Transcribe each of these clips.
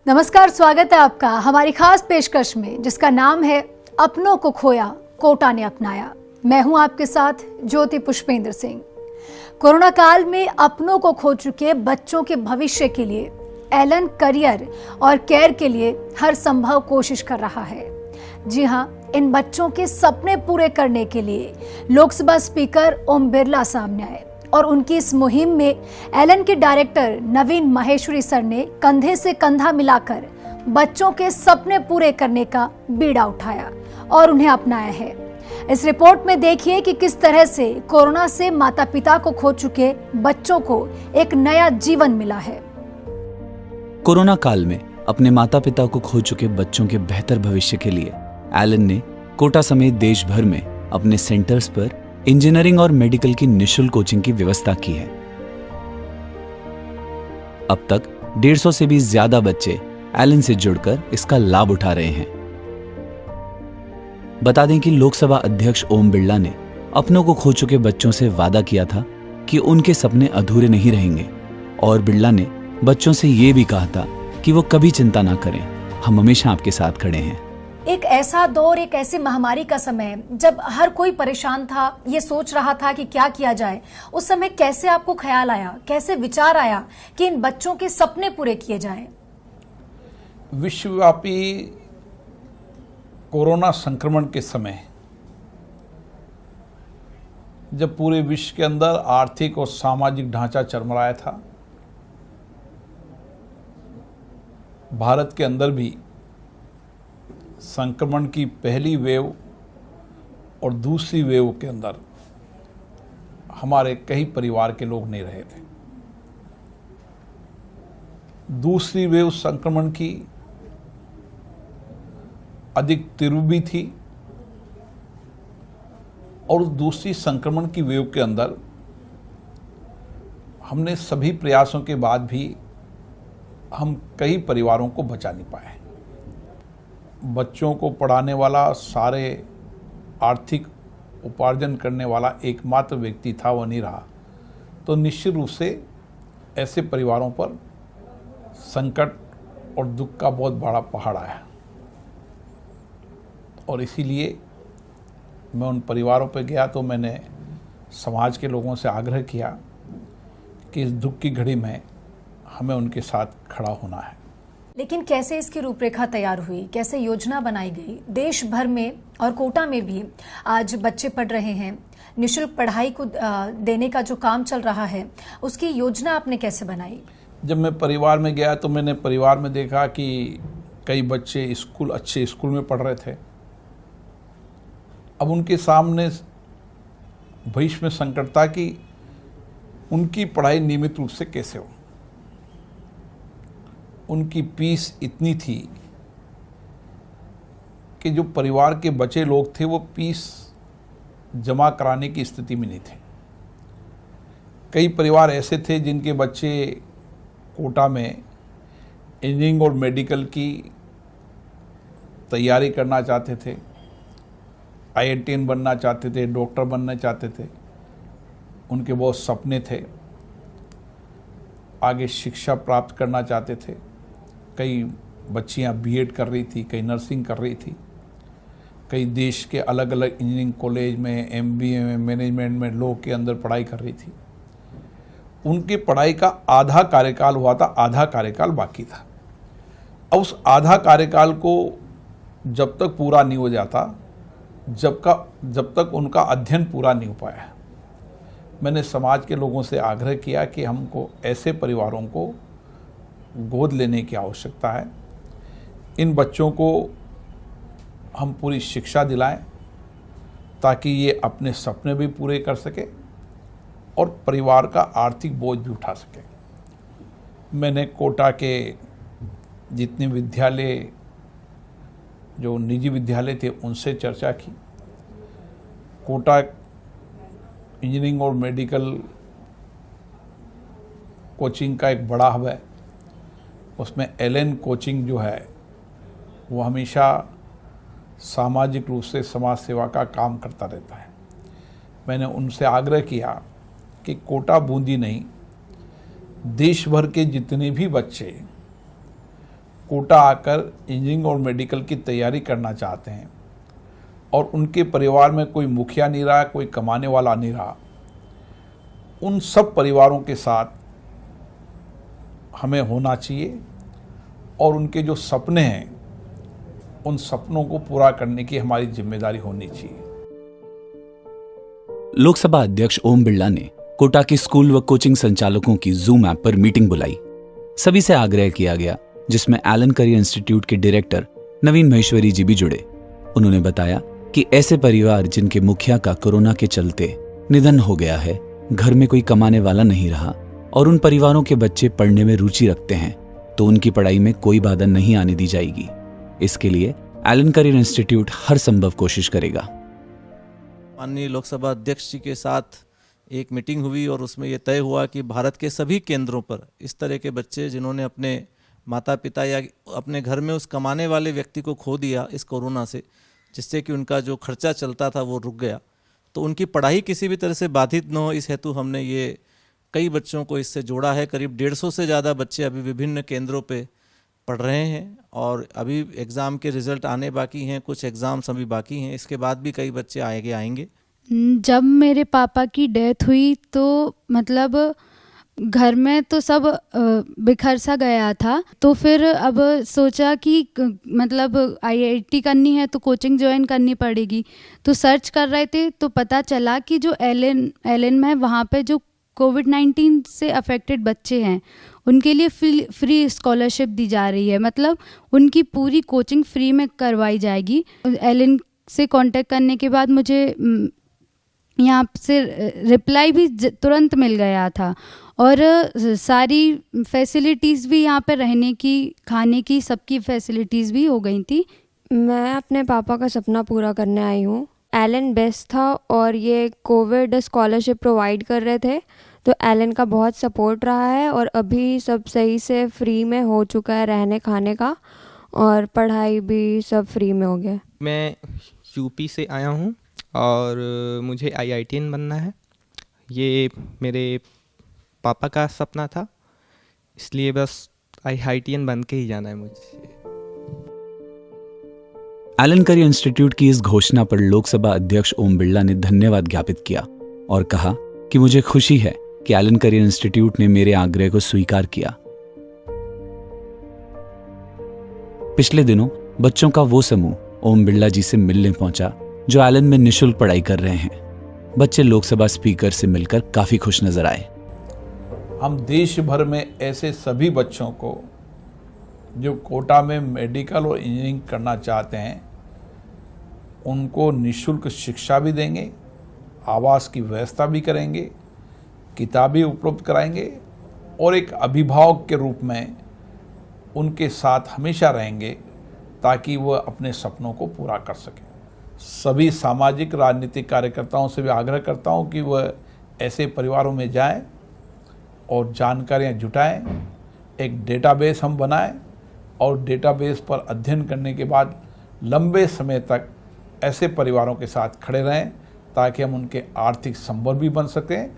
नमस्कार, स्वागत है आपका हमारी खास पेशकश में जिसका नाम है अपनों को खोया कोटा ने अपनाया। मैं हूं आपके साथ ज्योति पुष्पेंद्र सिंह। कोरोना काल में अपनों को खो चुके बच्चों के भविष्य के लिए एलन करियर और केयर के लिए हर संभव कोशिश कर रहा है। जी हां, इन बच्चों के सपने पूरे करने के लिए लोकसभा स्पीकर ओम बिरला सामने आए और उनकी इस मुहिम में एलन के डायरेक्टर नवीन माहेश्वरी सर ने कंधे से कंधा मिलाकर बच्चों के सपने पूरे करने का बीड़ा उठाया और उन्हें अपनाया है। इस रिपोर्ट में देखिए कि किस तरह से कोरोना से माता पिता को खो चुके बच्चों को एक नया जीवन मिला है। कोरोना काल में अपने माता पिता को खो चुके बच्चों के बेहतर भविष्य के लिए एलन ने कोटा समेत देश भर में अपने सेंटर्स पर इंजीनियरिंग और मेडिकल की निःशुल्क कोचिंग की व्यवस्था की है। अब तक 150 से भी ज्यादा बच्चे एलन से जुड़कर इसका लाभ उठा रहे हैं। बता दें कि लोकसभा अध्यक्ष ओम बिरला ने अपनों को खो चुके बच्चों से वादा किया था कि उनके सपने अधूरे नहीं रहेंगे और बिरला ने बच्चों से यह भी कहा था कि वो कभी चिंता ना करें, हम हमेशा आपके साथ खड़े हैं। एक ऐसा दौर, एक ऐसी महामारी का समय जब हर कोई परेशान था, ये सोच रहा था कि क्या किया जाए, उस समय कैसे आपको ख्याल आया, कैसे विचार आया कि इन बच्चों के सपने पूरे किए जाएं? विश्वव्यापी कोरोना संक्रमण के समय जब पूरे विश्व के अंदर आर्थिक और सामाजिक ढांचा चरमराया था, भारत के अंदर भी संक्रमण की पहली वेव और दूसरी वेव के अंदर हमारे कई परिवार के लोग नहीं रहे थे। दूसरी वेव संक्रमण की अधिक तीव्र भी थी और उस दूसरी संक्रमण की वेव के अंदर हमने सभी प्रयासों के बाद भी हम कई परिवारों को बचा नहीं पाए। बच्चों को पढ़ाने वाला, सारे आर्थिक उपार्जन करने वाला एकमात्र व्यक्ति था, वो नहीं रहा, तो निश्चित रूप से ऐसे परिवारों पर संकट और दुख का बहुत बड़ा पहाड़ आया और इसीलिए मैं उन परिवारों पर गया तो मैंने समाज के लोगों से आग्रह किया कि इस दुख की घड़ी में हमें उनके साथ खड़ा होना है। लेकिन कैसे इसकी रूपरेखा तैयार हुई, कैसे योजना बनाई गई? देश भर में और कोटा में भी आज बच्चे पढ़ रहे हैं, निःशुल्क पढ़ाई को देने का जो काम चल रहा है, उसकी योजना आपने कैसे बनाई? जब मैं परिवार में गया तो मैंने परिवार में देखा कि कई बच्चे अच्छे स्कूल में पढ़ रहे थे। अब उनके सामने भविष्य में संकट था कि उनकी पढ़ाई नियमित रूप से कैसे हो। उनकी फीस इतनी थी कि जो परिवार के बचे लोग थे वो फीस जमा कराने की स्थिति में नहीं थे। कई परिवार ऐसे थे जिनके बच्चे कोटा में इंजीनियरिंग और मेडिकल की तैयारी करना चाहते थे, IITian बनना चाहते थे, डॉक्टर बनना चाहते थे, उनके बहुत सपने थे, आगे शिक्षा प्राप्त करना चाहते थे। कई बच्चियां BEd कर रही थी, कई नर्सिंग कर रही थी, कई देश के अलग अलग इंजीनियरिंग कॉलेज में, MBA में, मैनेजमेंट में, लॉ के अंदर पढ़ाई कर रही थी। उनके पढ़ाई का आधा कार्यकाल हुआ था, आधा कार्यकाल बाकी था। अब उस आधा कार्यकाल को जब तक पूरा नहीं हो जाता, जब तक उनका अध्ययन पूरा नहीं हो पाया, मैंने समाज के लोगों से आग्रह किया कि हमको ऐसे परिवारों को गोद लेने की आवश्यकता है। इन बच्चों को हम पूरी शिक्षा दिलाएं ताकि ये अपने सपने भी पूरे कर सके और परिवार का आर्थिक बोझ भी उठा सके। मैंने कोटा के जितने विद्यालय, जो निजी विद्यालय थे, उनसे चर्चा की। कोटा इंजीनियरिंग और मेडिकल कोचिंग का एक बड़ा हब है, उसमें एलन कोचिंग जो है वो हमेशा सामाजिक रूप से समाज सेवा का काम करता रहता है। मैंने उनसे आग्रह किया कि कोटा बूंदी नहीं, देश भर के जितने भी बच्चे कोटा आकर इंजीनियरिंग और मेडिकल की तैयारी करना चाहते हैं और उनके परिवार में कोई मुखिया नहीं रहा, कोई कमाने वाला नहीं रहा, उन सब परिवारों के साथ हमें होना चाहिए और उनके जो सपने हैं उन सपनों को पूरा करने की हमारी जिम्मेदारी होनी चाहिए। लोकसभा अध्यक्ष ओम बिरला ने कोटा के स्कूल व कोचिंग संचालकों की जूम ऐप पर मीटिंग बुलाई। सभी से आग्रह किया गया, जिसमें एलन करियर इंस्टीट्यूट के डायरेक्टर नवीन महेश्वरी जी भी जुड़े। उन्होंने बताया कि ऐसे परिवार जिनके मुखिया का कोरोना के चलते निधन हो गया है, घर में कोई कमाने वाला नहीं रहा और उन परिवारों के बच्चे पढ़ने में रुचि रखते हैं, तो उनकी पढ़ाई में कोई बाधा नहीं आने दी जाएगी। इसके लिए एलन करियर इंस्टीट्यूट हर संभव कोशिश करेगा। माननीय लोकसभा अध्यक्ष जी के साथ एक मीटिंग हुई और उसमें यह तय हुआ कि भारत के सभी केंद्रों पर इस तरह के बच्चे जिन्होंने अपने माता पिता या अपने घर में उस कमाने वाले व्यक्ति को खो दिया इस कोरोना से, जिससे कि उनका जो खर्चा चलता था वो रुक गया, तो उनकी पढ़ाई किसी भी तरह से बाधित न हो, इस हेतु हमने ये कई बच्चों को इससे जोड़ा है। करीब 150 से ज़्यादा बच्चे अभी विभिन्न केंद्रों पे पढ़ रहे हैं और अभी एग्ज़ाम के रिज़ल्ट आने बाकी हैं, कुछ एग्ज़ाम्स अभी बाकी हैं, इसके बाद भी कई बच्चे आएंगे। जब मेरे पापा की डेथ हुई तो मतलब घर में तो सब बिखर सा गया था, तो फिर अब सोचा कि मतलब आईआईटी करनी है तो कोचिंग ज्वाइन करनी पड़ेगी। तो सर्च कर रहे थे तो पता चला कि जो एलन में है वहाँ पे जो कोविड-19 से अफेक्टेड बच्चे हैं उनके लिए फ्री स्कॉलरशिप दी जा रही है, मतलब उनकी पूरी कोचिंग फ्री में करवाई जाएगी। एलन से कांटेक्ट करने के बाद मुझे यहाँ से रिप्लाई भी तुरंत मिल गया था और सारी फैसिलिटीज़ भी यहाँ पे रहने की, खाने की, सबकी फैसिलिटीज़ भी हो गई थी। मैं अपने पापा का सपना पूरा करने आई हूँ। एलन बेस्ट था और ये कोविड स्कॉलरशिप प्रोवाइड कर रहे थे, तो एलन का बहुत सपोर्ट रहा है और अभी सब सही से फ्री में हो चुका है, रहने खाने का और पढ़ाई भी सब फ्री में हो गया। मैं यूपी से आया हूँ और मुझे आईआईटीएन बनना है। ये मेरे पापा का सपना था, इसलिए बस आईआईटीएन बन के ही जाना है मुझे। एलन करियर इंस्टीट्यूट की इस घोषणा पर लोकसभा अध्यक्ष ओम बिरला ने धन्यवाद ज्ञापित किया और कहा कि मुझे खुशी है कि एलन करियर इंस्टीट्यूट ने मेरे आग्रह को स्वीकार किया। पिछले दिनों बच्चों का वो समूह ओम बिरला जी से मिलने पहुंचा जो एलन में निःशुल्क पढ़ाई कर रहे हैं। बच्चे लोकसभा स्पीकर से मिलकर काफी खुश नजर आए। हम देश भर में ऐसे सभी बच्चों को जो कोटा में मेडिकल और इंजीनियरिंग करना चाहते हैं उनको निःशुल्क शिक्षा भी देंगे, आवास की व्यवस्था भी करेंगे, किताबें उपलब्ध कराएंगे और एक अभिभावक के रूप में उनके साथ हमेशा रहेंगे ताकि वह अपने सपनों को पूरा कर सकें। सभी सामाजिक राजनीतिक कार्यकर्ताओं से भी आग्रह करता हूं कि वह ऐसे परिवारों में जाएं और जानकारियां जुटाएं, एक डेटाबेस हम बनाएं और डेटाबेस पर अध्ययन करने के बाद लंबे समय तक ऐसे परिवारों के साथ खड़े रहें ताकि हम उनके आर्थिक संबल भी बन सकें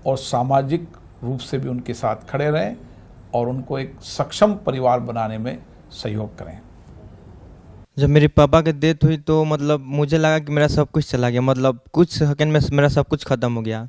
और सामाजिक रूप से भी उनके साथ खड़े रहें और उनको एक सक्षम परिवार बनाने में सहयोग करें। जब मेरे पापा की डेथ हुई तो मतलब मुझे लगा कि मेरा सब कुछ चला गया, मतलब कुछ सेकंड में मेरा सब कुछ ख़त्म हो गया।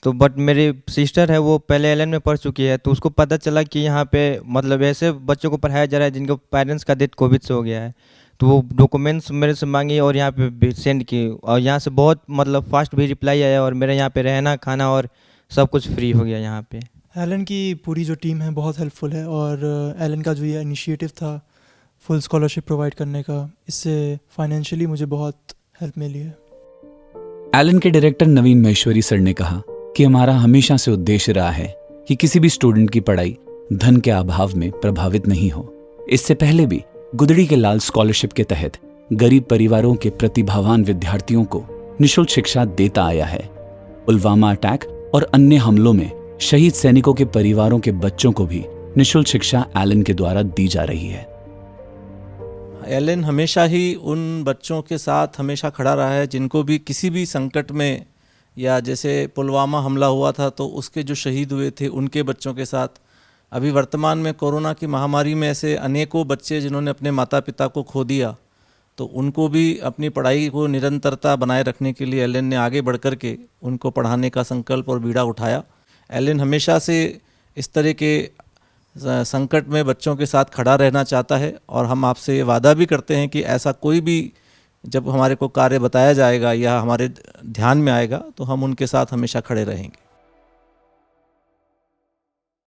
तो बट मेरी सिस्टर है वो पहले एलन में पढ़ चुकी है, तो उसको पता चला कि यहाँ पे मतलब ऐसे बच्चों को पढ़ाया जा रहा है जिनके पेरेंट्स का डेथ कोविड से हो गया है। तो वो डॉक्यूमेंट्स मेरे से मांगी और यहाँ पे भी सेंड की और यहाँ से बहुत मतलब फास्ट भी रिप्लाई आया और मेरे यहाँ पे रहना खाना और सब कुछ फ्री हो गया यहाँ पे। एलन की पूरी जो टीम है बहुत हेल्पफुल है और एलन का जो ये इनिशिएटिव था फुल स्कॉलरशिप प्रोवाइड करने का, इससे फाइनेंशियली मुझे बहुत हेल्प मिली है। एलन के डायरेक्टर नवीन महेश्वरी सर ने कहा कि हमारा हमेशा से उद्देश्य रहा है कि किसी भी स्टूडेंट की पढ़ाई धन के अभाव में प्रभावित नहीं हो। इससे पहले भी गुदड़ी के लाल स्कॉलरशिप के तहत गरीब परिवारों के प्रतिभावान विद्यार्थियों को निःशुल्क शिक्षा देता आया है। पुलवामा अटैक और अन्य हमलों में शहीद सैनिकों के परिवारों के बच्चों को भी निःशुल्क शिक्षा एलन के द्वारा दी जा रही है। एलन हमेशा ही उन बच्चों के साथ हमेशा खड़ा रहा है जिनको भी किसी भी संकट में, या जैसे पुलवामा हमला हुआ था तो उसके जो शहीद हुए थे उनके बच्चों के साथ अभी वर्तमान में कोरोना की महामारी में ऐसे अनेकों बच्चे जिन्होंने अपने माता पिता को खो दिया, तो उनको भी अपनी पढ़ाई को निरंतरता बनाए रखने के लिए एलन ने आगे बढ़ कर के उनको पढ़ाने का संकल्प और बीड़ा उठाया। एलन हमेशा से इस तरह के संकट में बच्चों के साथ खड़ा रहना चाहता है, और हम आपसे ये वादा भी करते हैं कि ऐसा कोई भी जब हमारे को कार्य बताया जाएगा या हमारे ध्यान में आएगा तो हम उनके साथ हमेशा खड़े रहेंगे।